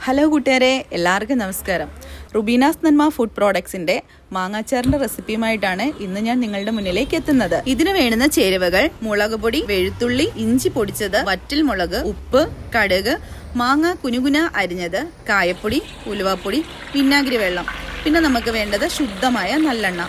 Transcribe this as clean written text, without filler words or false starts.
Hello കൂട്ടുകാരെ, എല്ലാവർക്കും നമസ്കാരം. റുബീനാസ് നന്മ ഫുഡ് പ്രോഡക്ട്സിന്റെ മാങ്ങാച്ചാറിന്റെ റെസിപ്പിയുമായിട്ടാണ് ഇന്ന് ഞാൻ നിങ്ങളുടെ മുന്നിലേക്ക് എത്തുന്നത്. ഇതിന് വേണ്ടുന്ന ചേരുവകൾ: മുളക് പൊടി, വെളുത്തുള്ളി, ഇഞ്ചി പൊടിച്ചത്, വറ്റൽ മുളക്, ഉപ്പ്, കടുക്, മാങ്ങ കുനുകുന അരിഞ്ഞത്, കായപ്പൊടി, ഉലുവാപ്പൊടി, വിനാഗിരി വെള്ളം. പിന്നെ നമുക്ക് വേണ്ടത് ശുദ്ധമായ നല്ലെണ്ണ.